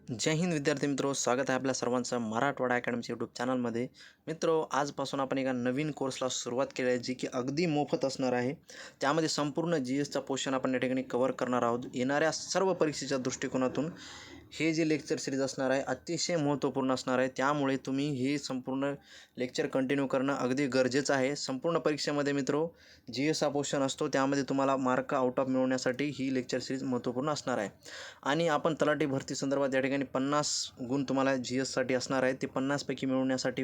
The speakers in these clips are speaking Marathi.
जय हिंद विद्यार्थी मित्रो, स्वागत आहे आपल्या सर्वांचं मराठवाडा अकॅडमीच्या यूट्यूब चॅनलमध्ये. मित्रो, आजपासून आपण एका नवीन कोर्सला सुरुवात केली आहे, जी की अगदी मोफत असणार आहे. त्यामध्ये संपूर्ण GSचा पोर्शन आपण या ठिकाणी कव्हर करणार आहोत. येणाऱ्या सर्व परीक्षेच्या दृष्टिकोनातून हे जे लेक्चर सिरीज असणार आहे अतिशय महत्त्वपूर्ण असणार आहे. त्यामुळे तुम्ही हे संपूर्ण लेक्चर कंटिन्यू करणं अगदी गरजेचं आहे. संपूर्ण परीक्षेमध्ये मित्रो GS हा पोर्शन असतो, त्यामध्ये तुम्हाला मार्क आउट ऑफ मिळवण्यासाठी ही लेक्चर सिरीज महत्त्वपूर्ण असणार आहे. आणि आपण तलाठी भरती संदर्भात या ठिकाणी 50 गुण तुम्हाला GSसाठी असणार आहे. ते 50 पैकी मिळवण्यासाठी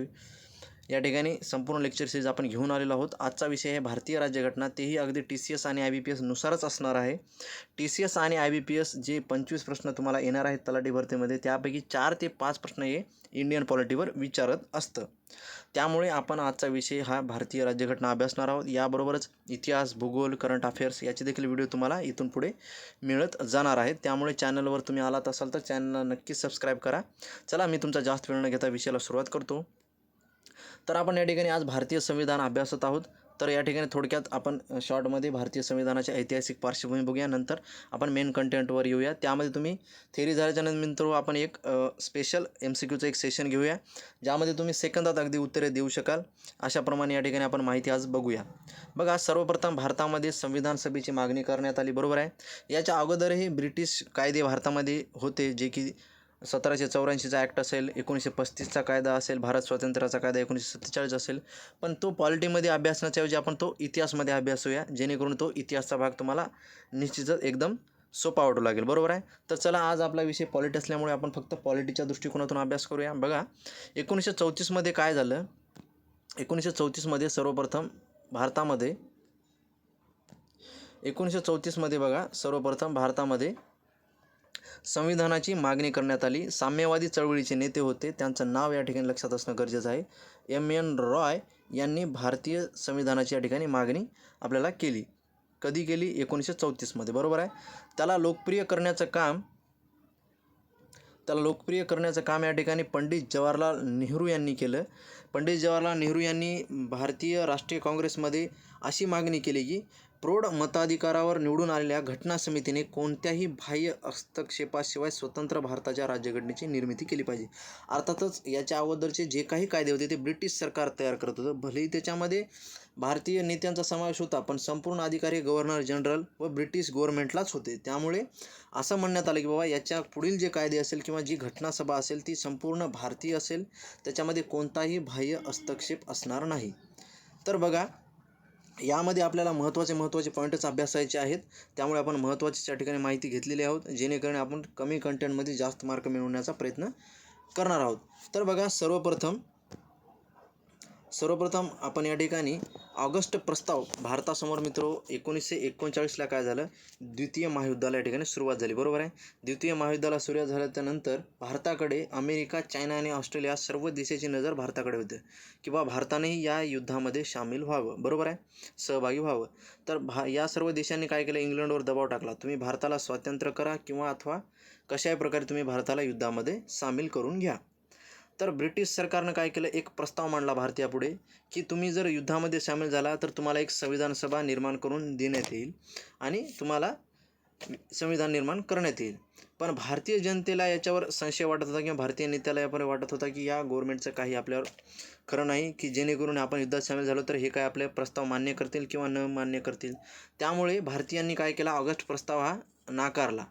या ठिकाणी संपूर्ण लेक्चर सिरीज आपण घेऊन आलेलो आहोत. आजचा विषय आहे भारतीय राज्यघटना, तेही अगदी TCS आणि IBPS नुसारच असणार आहे. TCS आणि IBPS जे 25 प्रश्न तुम्हाला येणार आहेत तलाठी भरतीमध्ये, त्यापैकी 4 ते 5 प्रश्न हे इंडियन पॉलिटीवर विचारत असतं. त्यामुळे आपण आजचा विषय हा भारतीय राज्यघटना अभ्यासणार आहोत. याबरोबरच इतिहास, भूगोल, करंट अफेअर्स याचे देखील व्हिडिओ तुम्हाला इथून पुढे मिळत जाणार आहेत. त्यामुळे चॅनलवर तुम्ही आलात असाल तर चॅनलला नक्कीच सबस्क्राईब करा. चला, मी तुमचा जास्त वेळ न घेता विषयाला सुरुवात करतो. तर आपण या ठिकाणी आज भारतीय संविधान अभ्यासत आहोत. तर या ठिकाणी थोडक्यात आपण शॉर्टमध्ये भारतीय संविधानाची ऐतिहासिक पार्श्वभूमी बघूया. नंतर आपण मेन कंटेंटवर येऊया. त्यामध्ये तुम्ही थेरी झाल्याच्या नंतर आपण एक स्पेशल MCQचं एक सेशन घेऊया, ज्यामध्ये तुम्ही सेकंदात अगदी उत्तरे देऊ शकाल. अशाप्रमाणे या ठिकाणी आपण माहिती आज बघूया. बघा, सर्वप्रथम भारतामध्ये संविधान सभेची मागणी करण्यात आली, बरोबर आहे. याच्या अगोदरही ब्रिटिश कायदे भारतामध्ये होते, जे की 1784चा ॲक्ट असेल, 1935चा कायदा असेल, भारत स्वातंत्र्याचा कायदा 1947 असेल. पण तो पॉलिटीमध्ये अभ्यासण्याच्या ऐवजी आपण तो इतिहासमध्ये अभ्यासूया, जेणेकरून तो इतिहासचा भाग तुम्हाला निश्चितच एकदम सोपा वाटू लागेल, बरोबर आहे. तर चला, आज आपला विषय पॉलिटी असल्यामुळे आपण फक्त पॉलिटीच्या दृष्टिकोनातून अभ्यास करूया. बघा, 1934मध्ये काय झालं. 1934मध्ये सर्वप्रथम भारतामध्ये 1934मध्ये बघा, सर्वप्रथम भारतामध्ये संविधानाची मागणी करण्यात आली. साम्यवादी चळवळीचे नेते होते, त्यांचं नाव या ठिकाणी लक्षात असणं गरजेचं आहे. MN रॉय यांनी भारतीय संविधानाची या ठिकाणी मागणी आपल्याला केली. कधी केली? 1934मध्ये, बरोबर आहे. त्याला लोकप्रिय करण्याचं काम या ठिकाणी पंडित जवाहरलाल नेहरू यांनी केलं. पंडित जवाहरलाल नेहरू यांनी भारतीय राष्ट्रीय काँग्रेसमध्ये अशी मागणी केली की प्रौढ मताधिकारावर निवडून आलेल्या घटना समितीने कोणत्याही बाह्य हस्तक्षेपाशिवाय स्वतंत्र भारताच्या राज्यघटनेची निर्मिती केली पाहिजे. अर्थातच याच्या अगोदरचे जे काही कायदे होते ते ब्रिटिश सरकार तयार करत होतं. भलेही त्याच्यामध्ये भारतीय नेत्यांचा समावेश होता, पण संपूर्ण अधिकारी गव्हर्नर जनरल व ब्रिटिश गव्हर्नमेंटलाच होते. त्यामुळे असं म्हणण्यात आलं की बाबा, याच्या पुढील जे कायदे असेल किंवा जी घटनासभा असेल ती संपूर्ण भारतीय असेल, त्याच्यामध्ये कोणताही बाह्य हस्तक्षेप असणार नाही. तर बघा, यामध्ये आपल्याला महत्त्वाचे पॉईंटच अभ्यासायचे आहेत. त्यामुळे आपण महत्त्वाची या ठिकाणी माहिती घेतलेली आहोत, जेणेकरून आपण कमी कंटेंटमध्ये जास्त मार्क मिळवण्याचा प्रयत्न करणार आहोत. तर बघा, सर्वप्रथम आपण या ठिकाणी ऑगस्ट प्रस्ताव भारतासमोर मित्रो 1939ला काय झालं, द्वितीय महायुद्धाला या ठिकाणी सुरुवात झाली, बरोबर आहे. द्वितीय महायुद्धाला सुरुवात झाल्यानंतर भारताकडे अमेरिका, चायना आणि ऑस्ट्रेलिया सर्व देशाची नजर भारताकडे होते की बा भारतानेही या युद्धामध्ये सामील व्हावं, बरोबर आहे, सहभागी व्हावं. तर या सर्व देशांनी काय केलं, इंग्लंडवर दबाव टाकला, तुम्ही भारताला स्वातंत्र्य करा किंवा अथवा कशाही प्रकारे तुम्ही भारताला युद्धामध्ये सामील करून घ्या. तर ब्रिटिश सरकारनं काय केलं, एक प्रस्ताव मांडला भारतापुढे की तुम्ही जर युद्धामध्ये सामील झाला तर तुम्हाला एक संविधान सभा निर्माण करून देण्यात येईल आणि तुम्हाला संविधान निर्माण करण्यात येईल. पण भारतीय जनतेला याच्यावर संशय वाटत होता किंवा भारतीय नेत्याला यावर वाटत होता की या गव्हर्नमेंटचं काही आपल्यावर खरं नाही, की जेणेकरून आपण युद्धात सामील झालो तर हे काय आपले प्रस्ताव मान्य करतील किंवा न मान्य करतील. त्यामुळे भारतीयांनी काय केला, ऑगस्ट प्रस्ताव हा नाकारला.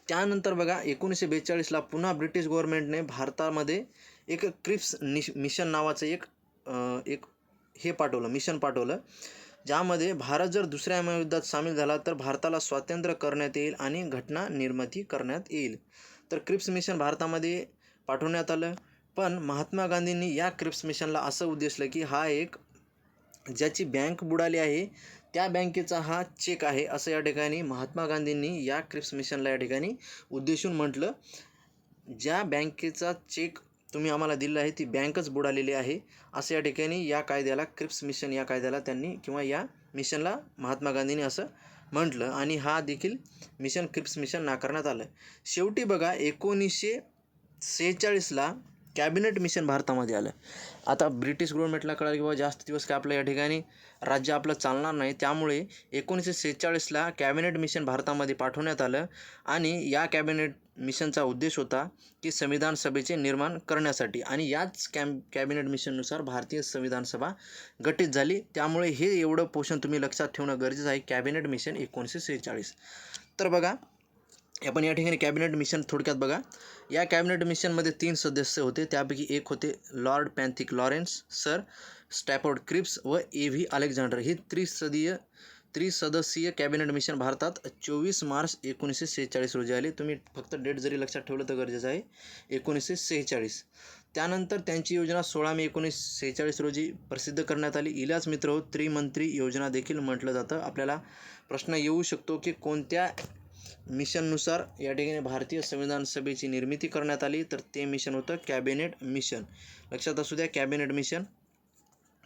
त्यानंतर बघा, 1942ला पुन्हा ब्रिटिश गव्हर्नमेंटने भारतामध्ये एक क्रिप्स मिशन नावाचं एक मिशन पाठवलं, ज्यामध्ये भारत जर दुसऱ्या महायुद्धात सामील झाला तर भारताला स्वातंत्र्य करण्यात येईल आणि घटना निर्मिती करण्यात येईल. तर क्रिप्स मिशन भारतामध्ये पाठवण्यात आलं. पण महात्मा गांधींनी या क्रिप्स मिशनला असं उद्देशलं की हा एक ज्याची बँक बुडाली आहे त्या बँकेचा हा चेक आहे, असं या ठिकाणी महात्मा गांधींनी या क्रिप्स मिशनला या ठिकाणी उद्देशून म्हटलं. ज्या बँकेचा चेक तुम्ही आम्हाला दिला आहे ती बँकच बुडालेली आहे, असं या ठिकाणी या कायद्याला, क्रिप्स मिशन या कायद्याला त्यांनी किंवा या मिशनला महात्मा गांधींनी असं म्हटलं आणि हा देखील मिशन, क्रिप्स मिशन नाकारण्यात आलं. शेवटी बघा, 1946ला कॅबिनेट मिशन भारतामध्ये आलं. आता ब्रिटिश गव्हर्नमेंटला कळलं की बाबा जास्त दिवस काय आपलं या ठिकाणी राज्य आपलं चालणार नाही, त्यामुळे 1946ला कॅबिनेट मिशन भारतामध्ये पाठवण्यात आलं आणि या कॅबिनेट मिशनचा उद्देश होता की संविधान सभेचे निर्माण करण्यासाठी आणि याच कॅबिनेट मिशननुसार भारतीय संविधान सभा गठीत झाली. त्यामुळे हे एवढं पोषण तुम्ही लक्षात ठेवणं गरजेचं आहे. Cabinet mission 1946. तर बघा आपण या ठिकाणी कॅबिनेट मिशन थोडक्यात बघा. या कॅबिनेट मिशनमध्ये 3 सदस्य होते. त्यापैकी एक होते Lord पॅन्थिक Lawrence, sir Stafford Cripps व A.V. अलेक्झांडर. ही त्रिसदस्यीय कॅबिनेट मिशन भारतात 24 मार्च 1946 रोजी आले. तुम्ही फक्त डेट जरी लक्षात ठेवलं तर गरजेचं आहे, 1946. त्यानंतर त्यांची योजना 16 मे 1946 रोजी प्रसिद्ध करण्यात आली. हिलाच मित्र त्रिमंत्री योजना देखील म्हटलं जातं. आपल्याला प्रश्न येऊ शकतो की कोणत्या मिशननुसार या ठिकाणी भारतीय संविधान सभेची निर्मिती करण्यात आली, तर ते मिशन होतं कॅबिनेट मिशन. लक्षात असू द्या, कॅबिनेट मिशन.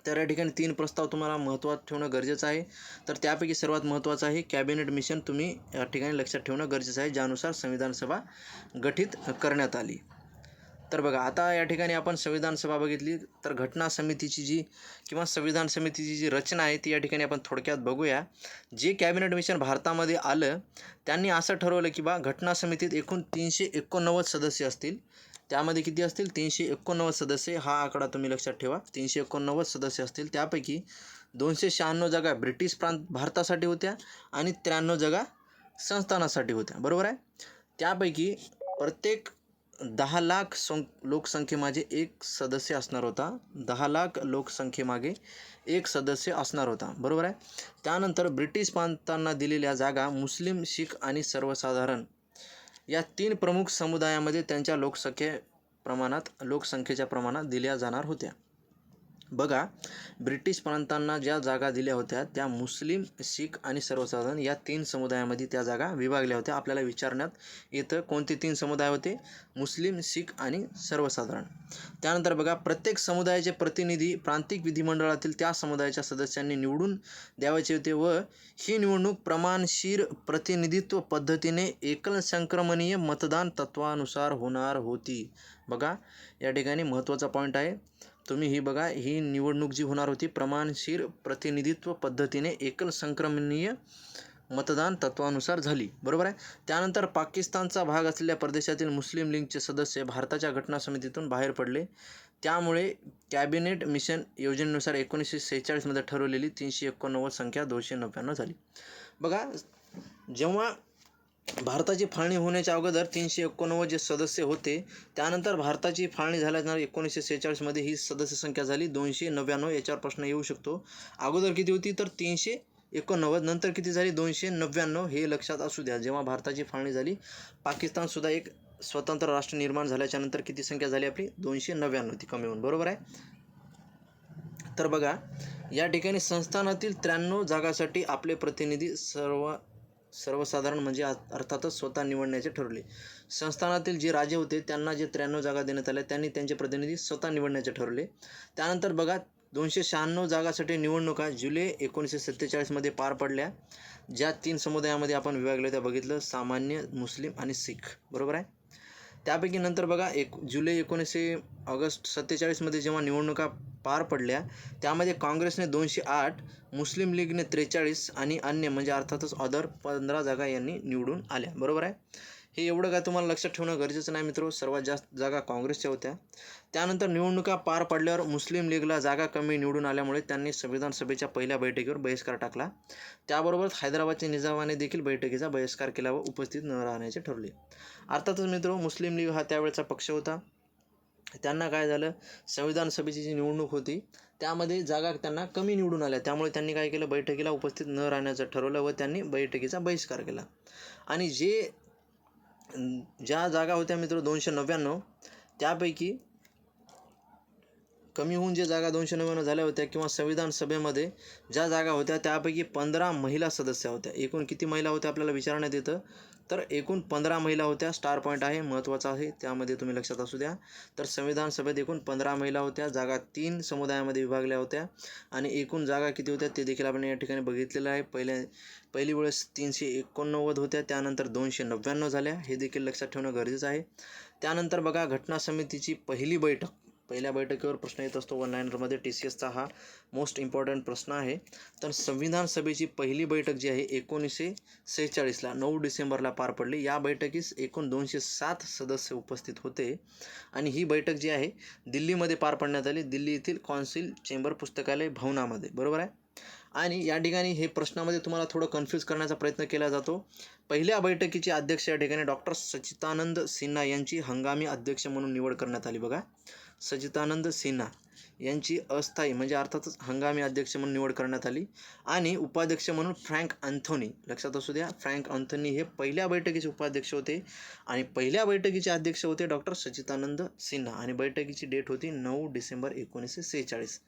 तर या ठिकाणी 3 प्रस्ताव तुम्हाला महत्त्वात ठेवणं गरजेचं आहे. तर त्यापैकी सर्वात महत्त्वाचं आहे कॅबिनेट मिशन. तुम्ही या ठिकाणी लक्षात ठेवणं गरजेचं आहे, ज्यानुसार संविधान सभा गठीत करण्यात आली. तर बघा आता या ठिकाणी आपण संविधान सभा बघितली, तर घटना समितीची संविधान समितीची जी रचना आहे ती या ठिकाणी आपण थोडक्यात बघूया. जे कॅबिनेट मिशन भारतामध्ये आलं त्यांनी असं ठरवलं की घटना समितीत एकूण 389 सदस्य असतील. त्यामध्ये किती असतील? 389 सदस्य. हा आकडा तुम्ही लक्षात ठेवा. 389 सदस्य असतील. त्यापैकी 296 जागा ब्रिटिश भारतासाठी होत्या आणि 93 जागा संस्थानासाठी होत्या. बरोबर आहे. त्यापैकी प्रत्येक 10 लाख लोकसंख्येमागे एक सदस्य असणार होता. 10 लाख लोकसंख्येमागे एक सदस्य असणार होता. बरोबर आहे. त्यानंतर ब्रिटिश प्रांतांना दिलेल्या जागा मुस्लिम, शीख आणि सर्वसाधारण या 3 प्रमुख समुदायामध्ये त्यांच्या लोकसंख्येच्या प्रमाणात दिल्या जाणार होत्या. बघा, ब्रिटिश प्रांतांना ज्या जागा दिल्या होत्या त्या मुस्लिम, शीख आणि सर्वसाधारण या 3 समुदायामध्ये त्या जागा विभागल्या होत्या. आपल्याला विचारण्यात येतं कोणते 3 समुदाय होते? मुस्लिम, शीख आणि सर्वसाधारण. त्यानंतर बघा, प्रत्येक समुदायाचे प्रतिनिधी प्रांतिक विधिमंडळातील त्या समुदायाच्या सदस्यांनी निवडून द्यायचे होते व ही निवडणूक प्रमाणशीर प्रतिनिधित्व पद्धतीने एकल संक्रमणीय मतदान तत्वानुसार होणार होती. बघा, या ठिकाणी महत्त्वाचा पॉईंट आहे. तुम्ही ही बघा, ही निवडणूक जी होणार होती प्रमाणशीर प्रतिनिधित्व पद्धतीने एकल संक्रमणीय मतदान तत्वानुसार झाली. बरोबर आहे. त्यानंतर पाकिस्तानचा भाग असलेल्या प्रदेशातील मुस्लिम लीगचे सदस्य भारताच्या घटना समितीतून बाहेर पडले. त्यामुळे कॅबिनेट मिशन योजनेनुसार 1946 मध्ये ठरवलेली 389 संख्या 299 झाली. बघा, जेव्हा भारताची फाळणी होण्याच्या अगोदर 389 जे सदस्य होते, त्यानंतर भारताची फाळणी झाल्यानंतर 1946 मध्ये ही सदस्य संख्या झाली 299. याच्यावर प्रश्न येऊ शकतो. अगोदर किती होती? तर 389. नंतर किती झाली? 299. हे लक्षात असू द्या. जेव्हा भारताची फाळणी झाली, पाकिस्तानसुद्धा एक स्वतंत्र राष्ट्र निर्माण झाल्याच्या नंतर किती संख्या झाली आपली? 299. ती कमी होऊन. बरोबर आहे. तर बघा, या ठिकाणी संस्थानातील 93 जागासाठी आपले प्रतिनिधी सर्वसाधारण म्हणजे अर्थातच स्वतः निवडण्याचे ठरवले. संस्थानातील जे राजे होते त्यांना जे 93 जागा देण्यात आल्या त्यांनी त्यांचे प्रतिनिधी स्वतः निवडण्याचे ठरवले. त्यानंतर बघा, 296 जागासाठी निवडणुका जुलै 1947 मध्ये पार पडल्या. ज्या 3 समुदायामध्ये आपण विभागले त्या बघितलं, सामान्य, मुस्लिम आणि शीख. बरोबर आहे. त्यापैकी नंतर बघा, जुलै 1947 मध्ये जेव्हा निवडणुका पार पडल्या त्यामध्ये काँग्रेसने 208, मुस्लिम लीगने 43 आणि अन्य म्हणजे अर्थातच अदर 15 जागा यांनी निवडून आल्या. बरोबर आहे. हे एवढं काय तुम्हाला लक्षात ठेवणं गरजेचं नाही मित्रो. सर्वात जास्त जागा काँग्रेसच्या होत्या. त्यानंतर निवडणुका पार पडल्यावर मुस्लिम लीगला जागा कमी निवडून आल्यामुळे त्यांनी संविधान सभेच्या पहिल्या बैठकीवर बहिष्कार टाकला. त्याबरोबरच हैदराबादच्या निजामाने देखील बैठकीचा बहिष्कार केला व उपस्थित न राहण्याचे ठरवले. अर्थातच मित्रो, मुस्लिम लीग हा त्यावेळचा पक्ष होता. त्यांना काय झालं, संविधान सभेची जी निवडणूक होती त्यामध्ये जागा त्यांना कमी निवडून आल्या. त्यामुळे त्यांनी काय केलं, बैठकीला उपस्थित न राहण्याचं ठरवलं व त्यांनी बैठकीचा बहिष्कार केला. आणि ज्या जागा होत्या मित्र 299, त्यापैकी कमी होऊन जे जागा 299 झाल्या होत्या किंवा संविधान सभेमध्ये ज्या जागा होत्या त्यापैकी 15 महिला सदस्य होत्या. एकूण किती महिला होत्या आपल्याला विचारण्यात येतं, तर एकूण 15 महिला होत्या. स्टार पॉईंट आहे, महत्त्वाचा आहे, त्यामध्ये तुम्ही लक्षात असू द्या. तर संविधान सभेत एकूण 15 महिला होत्या. जागा 3 समुदायामध्ये विभागल्या होत्या आणि एकूण जागा किती होत्या ते देखील आपण या ठिकाणी बघितलेलं आहे. पहिली वेळेस 389 होत्या, त्यानंतर 299 झाल्या. हे देखील लक्षात ठेवणं गरजेचं आहे. त्यानंतर बघा, घटना समितीची पहिली बैठक पहिल्या बैठकीवर प्रश्न येत असतो वन लाईनरमध्ये. TCSचा हा मोस्ट इम्पॉर्टंट प्रश्न आहे. तर संविधान सभेची पहिली बैठक जी आहे 1946ला 9 डिसेंबरला पार पडली. या बैठकीस एकूण 207 सदस्य उपस्थित होते आणि ही बैठक जी आहे दिल्लीमध्ये पार पाडण्यात आली, दिल्ली येथील कौन्सिल चेंबर पुस्तकालय भवनामध्ये, बरोबर आहे. आणि या ठिकाणी हे प्रश्नामध्ये तुम्हाला थोडं कन्फ्यूज करण्याचा प्रयत्न केला जातो. पहिल्या बैठकीचे अध्यक्ष या ठिकाणी डॉक्टर सच्चिदानंद सिन्हा यांची हंगामी अध्यक्ष म्हणून निवड करण्यात आली. बघा, सच्चिदानंद सिन्हा यांची अस्थायी म्हणजे अर्थातच हंगामी अध्यक्ष म्हणून निवड करण्यात आली. आणि उपाध्यक्ष म्हणून फ्रँक अँथोनी, लक्षात असू द्या, फ्रँक अँथोनी हे पहिल्या बैठकीचे उपाध्यक्ष होते आणि पहिल्या बैठकीचे अध्यक्ष होते डॉक्टर सच्चिदानंद सिन्हा. आणि बैठकीची डेट होती 9 डिसेंबर 1946.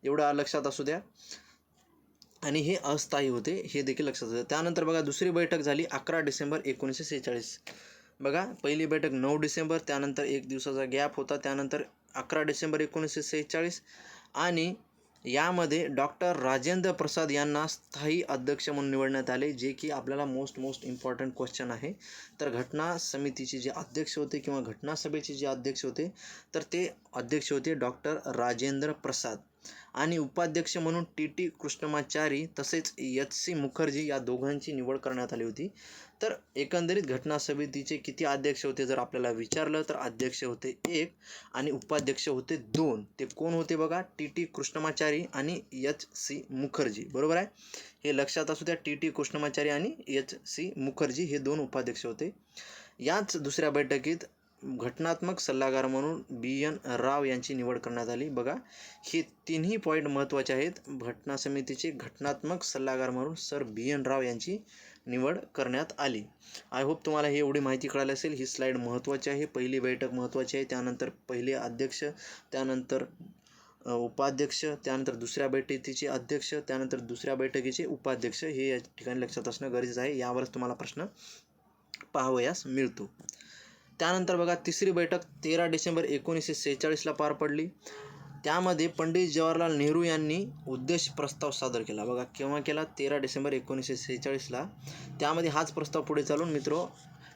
एवढं लक्षात असू द्या. आणि हे अस्थायी होते हे देखील लक्षात असू द्या. त्यानंतर बघा दुसरी बैठक झाली 11 डिसेंबर 1946. बघा, पहिली बैठक 9 डिसेंबर, त्यानंतर एक दिवसाचा गॅप होता, त्यानंतर 11 डिसेंबर 1946. आणि यामध्ये डॉक्टर राजेंद्र प्रसाद यांना स्थायी अध्यक्ष म्हणून निवडण्यात आले, जे की आपल्याला मोस्ट इम्पॉर्टंट क्वेश्चन आहे. तर घटना समितीचे जे अध्यक्ष होते किंवा घटना सभेचे जे अध्यक्ष होते तर ते अध्यक्ष होते डॉक्टर राजेंद्र प्रसाद. आणि उपाध्यक्ष म्हणून TT कृष्णमाचारी तसेच HC मुखर्जी या दोघांची निवड करण्यात आली होती. तर एकंदरीत घटना समितीचे किती अध्यक्ष होते जर आपल्याला विचारलं तर अध्यक्ष होते 1 आणि उपाध्यक्ष होते 2. ते कोण होते बघा, TT कृष्णमाचारी आणि HC मुखर्जी, बरोबर आहे. हे लक्षात असू द्या, TT कृष्णमाचारी आणि HC मुखर्जी हे 2 उपाध्यक्ष होते. याच दुसऱ्या बैठकीत घटनात्मक सल्लागार म्हणून BN राव यांची निवड करण्यात आली. बघा, हे तिन्ही पॉईंट महत्त्वाचे आहेत. घटना समितीचे घटनात्मक सल्लागार म्हणून सर BN राव यांची निवड करण्यात आली. आय होप तुम्हाला ही एवढी माहिती कळाली असेल. ही स्लाईड महत्त्वाची आहे. पहिली बैठक महत्त्वाची आहे, त्यानंतर पहिले अध्यक्ष, त्यानंतर उपाध्यक्ष, त्यानंतर दुसऱ्या बैठकीचे अध्यक्ष, त्यानंतर दुसऱ्या बैठकीचे उपाध्यक्ष, हे या ठिकाणी लक्षात असणं गरजेचं आहे. यावरच तुम्हाला प्रश्न पाहावयास मिळतो. त्यानंतर बघा तिसरी बैठक 13 डिसेंबर 1946ला पार पडली. त्यामध्ये पंडित जवाहरलाल नेहरू यांनी उद्देश प्रस्ताव सादर केला. बघा, केव्हा केला, 13 डिसेंबर 1946ला. त्यामध्ये हाच प्रस्ताव पुढे चालून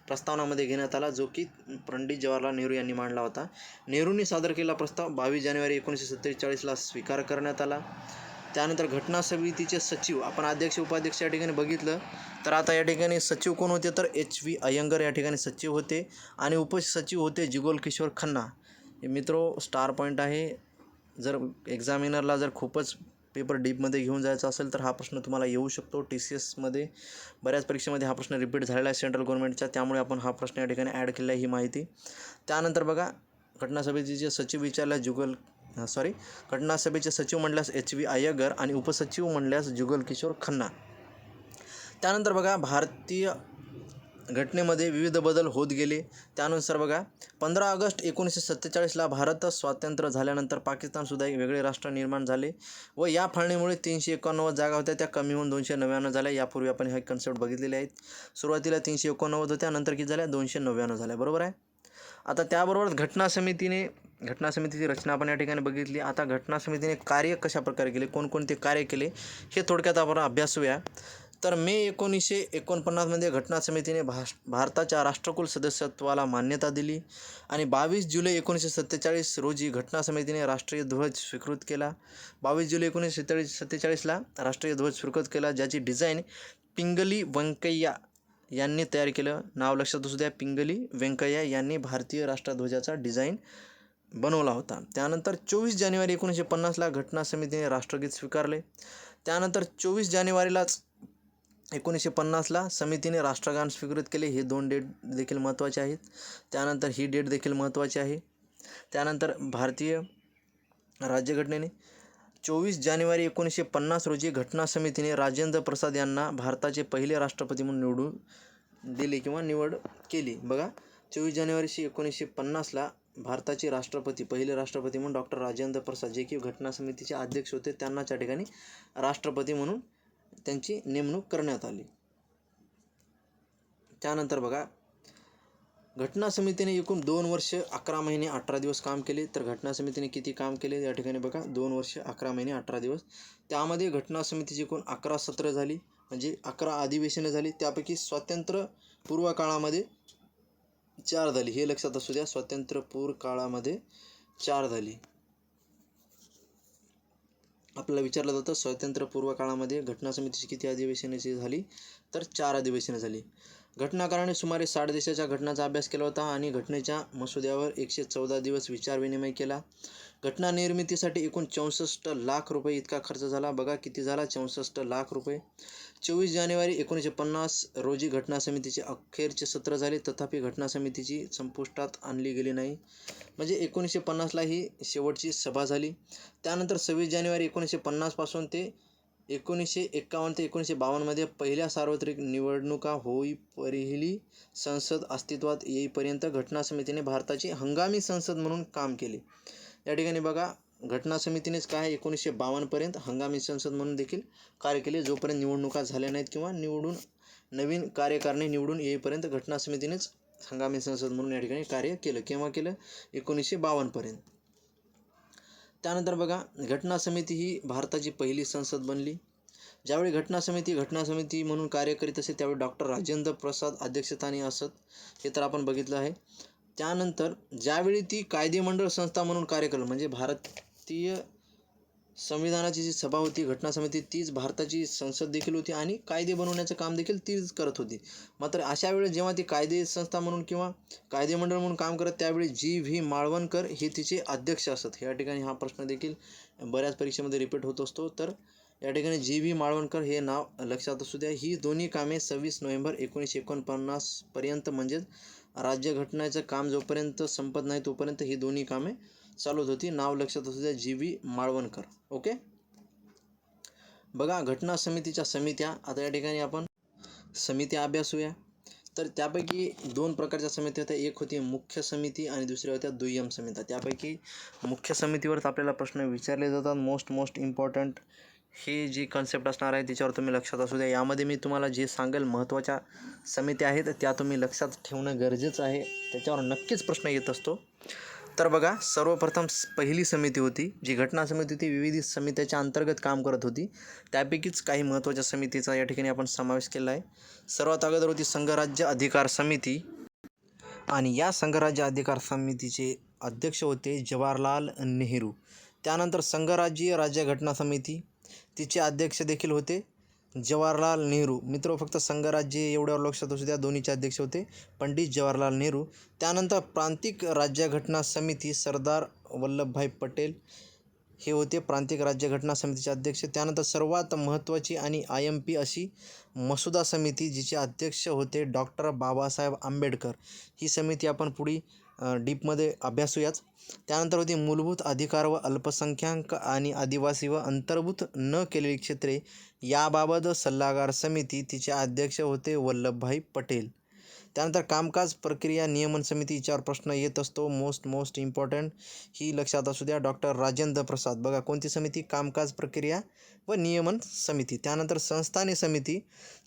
प्रस्तावनामध्ये घेण्यात आला, जो की पंडित जवाहरलाल नेहरू यांनी मांडला होता. नेहरूंनी सादर केला प्रस्ताव 22 जानेवारी 1947ला स्वीकार करण्यात आला. त्यानंतर घटना समितीचे सचिव, आपण अध्यक्ष उपाध्यक्ष या ठिकाणी बघितलं, तर आता या ठिकाणी सचिव कोण होते तर HV अय्यंगार या ठिकाणी सचिव होते आणि उपसचिव होते जुगल किशोर खन्ना. हे मित्रो स्टार पॉईंट आहे. जर एक्झामिनरला जर खूपच पेपर डीपमध्ये घेऊन जायचा असेल तर हा प्रश्न तुम्हाला येऊ शकतो. TCSमध्ये बऱ्याच परीक्षेमध्ये हा प्रश्न रिपीट झालेला आहे सेंट्रल गव्हर्नमेंटच्या, त्यामुळे आपण हा प्रश्न या ठिकाणी ॲड केला आहे ही माहिती. त्यानंतर बघा घटना समितीचे सचिव विचारल्यास घटना सभेचे सचिव म्हणल्यास HV अय्यंगार आणि उपसचिव म्हणल्यास जुगल किशोर खन्ना. त्यानंतर बघा भारतीय घटनेमध्ये विविध बदल होत गेले. त्यानुसार बघा 15 ऑगस्ट 1947ला भारत स्वातंत्र्य झाल्यानंतर पाकिस्तानसुद्धा एक वेगळे राष्ट्र निर्माण झाले व या फाळणीमुळे 389 जागा होत्या त्या कमी होऊन 299 झाल्या. यापूर्वी आपण हे कन्सेप्ट बघितलेले आहेत. सुरुवातीला 389 होत्या, नंतर किती झाल्या 299 झाल्या, बरोबर आहे. आता त्याबरोबरच घटना समितीची रचना आपण या ठिकाणी बघितली. आता घटना समितीने कार्य कशा प्रकारे केले, कोणकोणते कार्य केले हे थोडक्यात आपण अभ्यासूया. तर मे 1949मध्ये घटना समितीने भारताच्या राष्ट्रकुल सदस्यत्वाला मान्यता दिली आणि 22 जुलै 1947 रोजी घटना समितीने राष्ट्रीय ध्वज स्वीकृत केला. 22 जुलै 1947ला राष्ट्रीय ध्वज स्वीकृत केला, ज्याची डिझाईन पिंगली व्यंकय्या यांनी तयार केलं. नाव लक्षात असू द्या, पिंगली व्यंकय्या यांनी भारतीय राष्ट्रध्वजाचा डिझाईन बनवला होता. त्यानंतर 24 जानेवारी 1950ला घटना समितीने राष्ट्रगीत स्वीकारले. त्यानंतर 24 जानेवारीलाच 1950ला समितीने राष्ट्रगान स्वीकृत केले. हे 2 डेट देखील महत्त्वाचे आहेत. त्यानंतर ही डेट देखील महत्त्वाची आहे. त्यानंतर भारतीय राज्यघटनेने 24 जानेवारी 1950 रोजी घटना समितीने राजेंद्र प्रसाद यांना भारताचे पहिले राष्ट्रपती म्हणून निवडून दिले किंवा निवड केली. बघा, 24 जानेवारी 1950ला भारताचे पहिले राष्ट्रपती म्हणून डॉक्टर राजेंद्र प्रसाद, जे की घटना समितीचे अध्यक्ष होते, त्यांना त्या ठिकाणी राष्ट्रपती म्हणून त्यांची नेमणूक करण्यात आली. त्यानंतर बघा घटना समितीने एकूण 2 वर्ष 11 महिने 18 दिवस काम केले. तर घटना समितीने किती काम केले या ठिकाणी बघा, 2 वर्ष 11 महिने 18 दिवस. त्यामध्ये घटना समितीची एकूण 11 सत्र झाली, म्हणजे 11 अधिवेशनं झाली. त्यापैकी स्वातंत्र्यपूर्व काळामध्ये 4 झाली, हे लक्षात असू द्या. स्वातंत्र्यपूर्व काळामध्ये 4 झाली. आपल्याला विचारलं जातं स्वातंत्र्यपूर्व काळामध्ये घटना समितीची किती अधिवेशने झाली, तर 4 अधिवेशने झाली. घटनाकाराने सुमारे 60 देशाच्या घटनांचा अभ्यास केला होता आणि घटनेच्या मसुद्यावर 114 दिवस विचारविनिमय केला. घटना निर्मितीसाठी एकूण 64 लाख रुपये इतका खर्च झाला. बघा किती झाला, 64 लाख रुपये. 24 जानेवारी 1950 रोजी घटना समितीचे अखेरचे सत्र झाले, तथापि घटना समितीची संपुष्टात आणली गेली नाही. म्हणजे 1950ला ही शेवटची सभा झाली. त्यानंतर 26 जानेवारी 1950 पासून ते 1951 ते 1952मध्ये पहिल्या सार्वत्रिक निवडणुका पहिली संसद अस्तित्वात येईपर्यंत घटना समितीने भारताची हंगामी संसद म्हणून काम केले. या ठिकाणी बघा, घटना समितीनेच काय 1952पर्यंत हंगामी संसद म्हणून देखील कार्य केले. जोपर्यंत निवडणुका झाल्या नाहीत किंवा नवीन कार्यकारणी निवडून येईपर्यंत घटना समितीनेच हंगामी संसद म्हणून या ठिकाणी कार्य केलं. केव्हा केलं? 1952पर्यंत. त्यानंतर बघा, घटना समिती ही भारताची पहिली संसद बनली. ज्यावेळी घटना समिती म्हणून कार्य करीत असे त्यावेळी डॉक्टर राजेंद्र प्रसाद अध्यक्षस्थानी असत, हे तर आपण बघितलं आहे. त्यानंतर ज्यावेळी ती कायदेमंडळ संस्था म्हणून कार्य करत, म्हणजे भारतीय संविधानाची जी सभा होती घटना समिती, तीच भारताची संसद देखील होती आणि कायदे बनवण्याचं काम देखील तीच करत होती. मात्र अशा वेळेस जेव्हा ती कायदे संस्था म्हणून किंवा कायदेमंडळ म्हणून काम करत त्यावेळी जी.व्ही. माळवणकर हे तिचे अध्यक्ष असत. या ठिकाणी हा प्रश्न देखील बऱ्याच परीक्षेमध्ये रिपीट होत असतो. तर या ठिकाणी जी.व्ही. माळवणकर हे नाव लक्षात असू द्या. ही दोन्ही कामे 26 नोव्हेंबर 1949 पर्यंत, म्हणजेच राज्यघटनेचं काम जोपर्यंत संपत नाही तोपर्यंत ही दोन्ही कामे चालूच होती. नाव लक्षात असू द्या, जी.व्ही. माळवणकर. ओके. बघा, घटना समितीच्या समित्या, आता या ठिकाणी आपण समित्या अभ्यासूया. तर त्यापैकी 2 प्रकारच्या समित्या होत्या. एक होती मुख्य समिती आणि दुसऱ्या होत्या दुय्यम समित्या. त्यापैकी मुख्य समितीवरच आपल्याला प्रश्न विचारले जातात. मोस्ट इम्पॉर्टंट ही जी कन्सेप्ट असणार आहे तिच्यावर तुम्ही लक्षात असू द्या. यामध्ये मी तुम्हाला जे सांगेल महत्त्वाच्या समित्या आहेत त्या तुम्ही लक्षात ठेवणं गरजेचं आहे. त्याच्यावर नक्कीच प्रश्न येत असतो. तर बघा, सर्वप्रथम पहिली समिती होती जी घटना समिती होती, विविध समित्याच्या अंतर्गत काम करत होती. त्यापैकीच काही महत्त्वाच्या समितीचा या ठिकाणी आपण समावेश केला आहे. सर्वात अगोदर होती संघराज्य अधिकार समिती आणि या संघराज्य अधिकार समितीचे अध्यक्ष होते जवाहरलाल नेहरू. त्यानंतर संघराज्यीय राज्यघटना समिती, तिचे अध्यक्ष देखील होते जवाहरलाल नेहरू. मित्र, फक्त संघराज्य एवढ्यावर लक्षात असू द्या, दोन्हीचे अध्यक्ष होते पंडित जवाहरलाल नेहरू. त्यानंतर प्रांतिक राज्यघटना समिती, सरदार वल्लभभाई पटेल हे होते प्रांतिक राज्यघटना समितीचे अध्यक्ष. त्यानंतर सर्वात महत्त्वाची आणि IMP अशी मसुदा समिती, जिचे अध्यक्ष होते डॉक्टर बाबासाहेब आंबेडकर. ही समिती आपण पुढे डीपमध्ये अभ्यासूयाच. त्यानंतर होती मूलभूत अधिकार व अल्पसंख्याक आणि आदिवासी व अंतर्भूत न केलेली क्षेत्रे याबाबत सल्लागार समिती, तिचे अध्यक्ष होते वल्लभभाई पटेल. त्यानंतर कामकाज प्रक्रिया नियमन समिती, हिच्यावर प्रश्न येत असतो. मोस्ट इम्पॉर्टंट ही लक्षात असू द्या, डॉक्टर राजेंद्र प्रसाद. बघा, कोणती समिती? कामकाज प्रक्रिया व नियमन समिती. त्यानंतर संस्थाने समिती,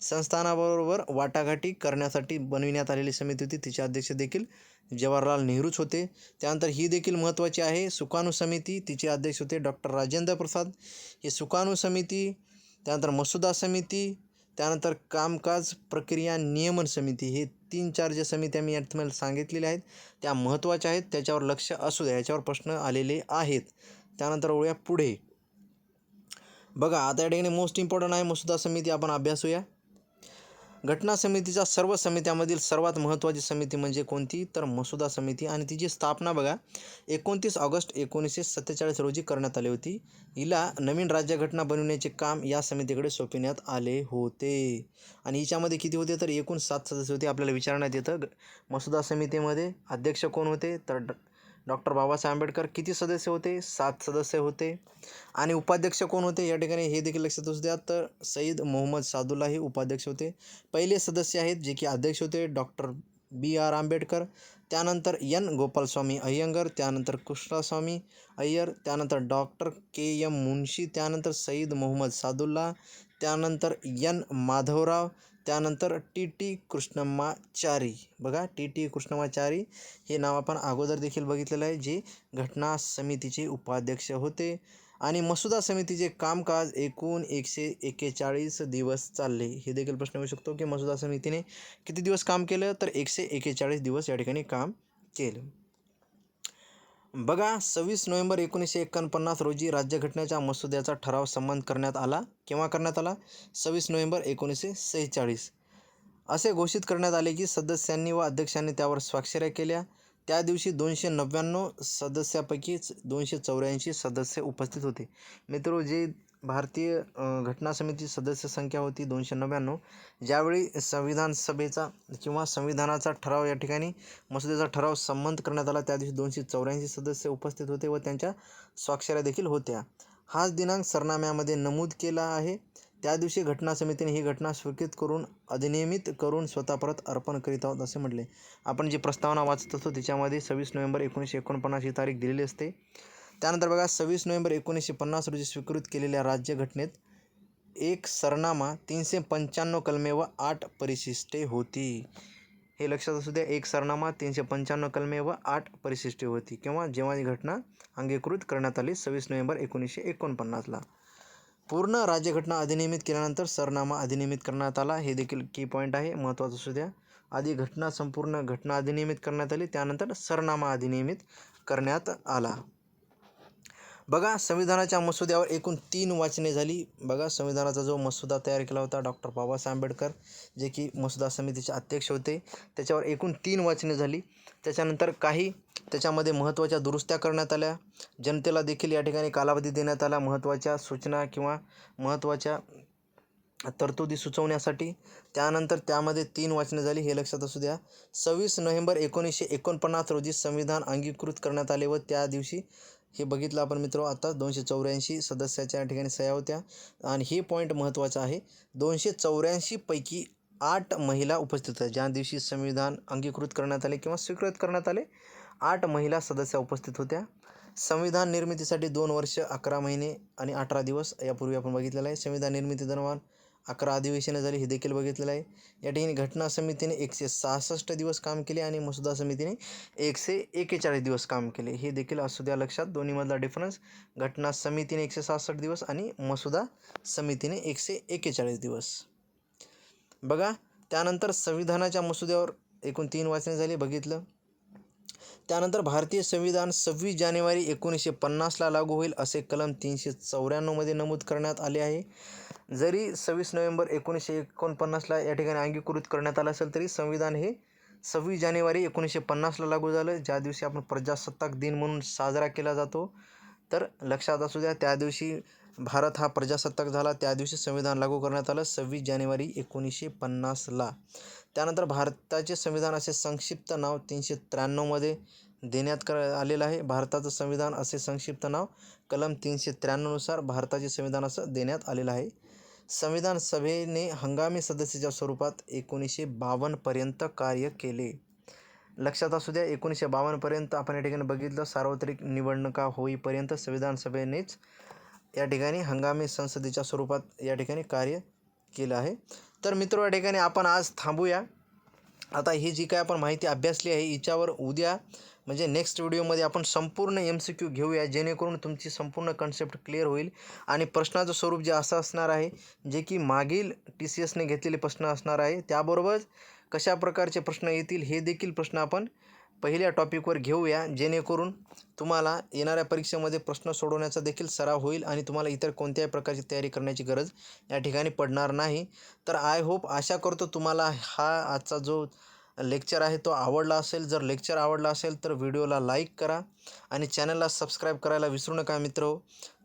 संस्थानाबरोबर वाटाघाटी करण्यासाठी बनविण्यात आलेली समिती होती, तिचे अध्यक्ष देखील जवाहरलाल नेहरूच होते. त्यानंतर ही देखील महत्त्वाची आहे, सुकाणू समिती, तिचे अध्यक्ष होते डॉक्टर राजेंद्र प्रसाद. ही सुकाणू समिती, त्यानंतर मसुदा समिती, त्यानंतर कामकाज प्रक्रिया नियमन समिती, हे 3-4 ज्या समित्या मी तुम्हाला सांगितलेल्या आहेत त्या महत्त्वाच्या आहेत. त्याच्यावर लक्ष असू द्या, याच्यावर प्रश्न आलेले आहेत. त्यानंतर वळूया पुढे. बघा, आता या ठिकाणी मोस्ट इम्पॉर्टंट आहे मसुदा समिती, आपण अभ्यासूया. घटना समितीच्या सर्व समित्यांमधील सर्वात महत्त्वाची समिती म्हणजे कोणती? तर मसुदा समिती. आणि तिची स्थापना बघा 29 ऑगस्ट 1947 रोजी करण्यात आली होती. हिला नवीन राज्यघटना बनवण्याचे काम या समितीकडे सोपविण्यात आले होते. आणि हिच्यामध्ये किती होते? तर एकूण 7 सदस्य होते. आपल्याला विचारण्यात येतं मसुदा समितीमध्ये अध्यक्ष कोण होते? तर डॉक्टर बाबासाहेब आंबेडकर. किती सदस्य होते? 7 सदस्य होते. आणि उपाध्यक्ष कोण होते? या ठिकाणी हे देखील लक्षात असू द्या, तर सईद मोहम्मद सादुल्ला हे उपाध्यक्ष होते. पहिले सदस्य आहेत जे की अध्यक्ष होते डॉक्टर B.R. आंबेडकर. त्यानंतर N. गोपालस्वामी अय्यंगार. त्यानंतर कृष्णस्वामी अय्यर. त्यानंतर डॉक्टर K.M. मुन्शी. त्यानंतर सईद मोहम्मद सादुल्ला. त्यानंतर N. माधवराव. त्यानंतर T.T. कृष्णमाचारी. बघा, T.T. कृष्णमाचारी हे नाव आपण अगोदर देखील बघितलेलं आहे, जे घटना समितीचे उपाध्यक्ष होते. आणि मसुदा समितीचे कामकाज एकूण 141 दिवस चालले. हे देखील प्रश्न येऊ शकतो की मसुदा समितीने किती दिवस काम केलं? तर 141 दिवस या ठिकाणी काम केलं. बघा 26 नोव्हेंबर 1949 रोजी राज्यघटनेच्या मसुद्याचा ठराव संमत करण्यात आला. केव्हा करण्यात आला? 26 नोव्हेंबर 1946. असे घोषित करण्यात आले की सदस्यांनी व अध्यक्षांनी त्यावर स्वाक्षऱ्या केल्या. त्या दिवशी 299 सदस्यापैकीच 284 सदस्य उपस्थित होते. मित्रो, जे भारतीय घटना समिती सदस्य संख्या होती 299. ज्यावेळी संविधान सभेचा किंवा संविधानाचा ठराव या ठिकाणी मसुद्याचा ठराव संमत करण्यात आला, त्या दिवशी 284 सदस्य उपस्थित होते व त्यांच्या स्वाक्षऱ्या देखील होत्या. हाच दिनांक सरनाम्यामध्ये नमूद केला आहे. त्या दिवशी घटना समितीने ही घटना स्वीकृत करून अधिनियमित करून स्वतः परत अर्पण करीत आहोत असे म्हटले. आपण जी प्रस्तावना वाचत असतो त्याच्यामध्ये 26 नोव्हेंबर 1949 ही तारीख दिलेली असते. त्यानंतर बघा 26 नोव्हेंबर 1950 रोजी स्वीकृत केलेल्या राज्यघटनेत एक सरनामा 395 कलमे व 8 परिशिष्टे होती. हे लक्षात असू द्या. एक सरनामा 395 कलमे व 8 परिशिष्टे होती. जेव्हा ही घटना अंगीकृत करण्यात आली 26 नोव्हेंबर 1949ला. पूर्ण राज्यघटना अधिनियमित केल्यानंतर सरनामा अधिनियमित करण्यात आला. हे देखील की पॉईंट आहे, महत्त्वाचं असू द्या. आधी संपूर्ण घटना अधिनियमित करण्यात आली, त्यानंतर सरनामा अधिनियमित करण्यात आला. बघा संविधानाच्या मसुद्यावर एकूण 3 वाचने झाली. बघा संविधानाचा जो मसुदा तयार केला होता डॉक्टर बाबासाहेब आंबेडकर, जे की मसुदा समितीचे अध्यक्ष होते, त्याच्यावर एकूण 3 वाचने झाली. त्याच्यानंतर काही त्याच्यामध्ये महत्त्वाच्या दुरुस्त्या करण्यात आल्या. जनतेला देखील या ठिकाणी कालावधी देण्यात आला महत्त्वाच्या सूचना किंवा महत्त्वाच्या तरतुदी सुचवण्यासाठी. त्यानंतर त्यामध्ये 3 वाचने झाली, हे लक्षात असू द्या. 26 नोव्हेंबर 1949 रोजी संविधान अंगीकृत करण्यात आले व त्या दिवशी हे बघितलं आपण मित्र, आता 284 सदस्याच्या ठिकाणी सह्या होत्या. आणि हे पॉईंट महत्त्वाचा आहे, 284 पैकी 8 महिला उपस्थित होत्या. ज्या दिवशी संविधान अंगीकृत करण्यात आले किंवा स्वीकृत करण्यात आले, 8 महिला सदस्य उपस्थित होत्या. संविधान निर्मितीसाठी 2 वर्ष 11 महिने आणि 18 दिवस यापूर्वी आपण बघितलेलं आहे. संविधान निर्मिती दरम्यान 11 अधिवेशने झाली, हे देखील बघितलेलं आहे. या ठिकाणी घटना समितीने 166 दिवस काम केले आणि मसुदा समितीने 141 दिवस काम केले. हे देखील असू द्या लक्षात, दोन्हीमधला डिफरन्स. घटना समितीने 166 दिवस आणि मसुदा समितीने 141 दिवस. बघा त्यानंतर संविधानाच्या मसुद्यावर एकूण 3 वाचने झाली, बघितलं. त्यानंतर भारतीय संविधान 26 जानेवारी 1950ला लागू होईल असे कलम 394 मध्ये नमूद करण्यात आले आहे. जरी 26 नोव्हेंबर 1949ला या ठिकाणी अंगीकृत करण्यात आलं असेल, तरी संविधान हे 26 जानेवारी 1950ला लागू झालं, ज्या दिवशी आपण प्रजासत्ताक दिन म्हणून साजरा केला जातो. तर लक्षात असू द्या, त्या दिवशी भारत हा प्रजासत्ताक झाला, त्या दिवशी संविधान लागू करण्यात आलं 26 जानेवारी 1950ला. त्यानंतर भारताचे संविधान असे संक्षिप्त नाव 393 मध्ये देण्यात आलेलं आहे. भारताचं संविधान असे संक्षिप्त नाव कलम 393 नुसार भारताचे संविधान असं देण्यात आलेलं आहे. संविधान सभेने हंगामी सदस्याच्या स्वरूपात 1952 पर्यंत कार्य केले. लक्षात असू द्या, 1952 पर्यंत आपण या ठिकाणी बघितलं, सार्वत्रिक निवडणुका होईपर्यंत संविधान सभेनेच या ठिकाणी हंगामी संसदेच्या स्वरूपात या ठिकाणी कार्य केलं आहे. तर मित्र, या ठिकाणी आपण आज थांबूया. आता ही जी काय आपण माहिती अभ्यासली आहे, हिच्यावर उद्या म्हणजे नेक्स्ट व्हिडिओमध्ये आपण संपूर्ण MCQ घेऊया, जेणेकरून तुमची संपूर्ण कन्सेप्ट क्लिअर होईल. आणि प्रश्नाचं स्वरूप जे असं असणार आहे, जे की मागील TCSने घेतलेले प्रश्न असणार आहे, त्याबरोबर कशा प्रकारचे प्रश्न येतील हे देखील प्रश्न आपण पहिल्या टॉपिकवर घेऊया, जेणेकरून तुम्हाला येणाऱ्या परीक्षेमध्ये प्रश्न सोडवण्याचा देखील सराव होईल आणि तुम्हाला इतर कोणत्याही प्रकारची तयारी करण्याची गरज या ठिकाणी पडणार नाही. तर आय होप, आशा करतो तुम्हाला हा आजचा जो लेक्चर आहे तो आवडला असेल. जर लेक्चर आवडला असेल तर व्हिडिओला लाईक करा आणि चॅनलला सबस्क्राईब करायला विसरू नका मित्र.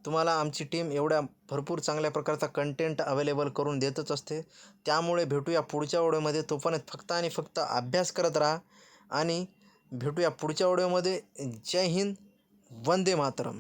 तुम्हाला आमची टीम एवढ्या भरपूर चांगल्या प्रकारचा कंटेंट अवेलेबल करून देतच असते. त्यामुळे भेटूया पुढच्या व्हिडिओमध्ये. तोपर्यंत फक्त आणि फक्त अभ्यास करत राहा आणि भेटूया पुढच्या व्हिडिओमध्ये. जय हिंद, वंदे मातरम.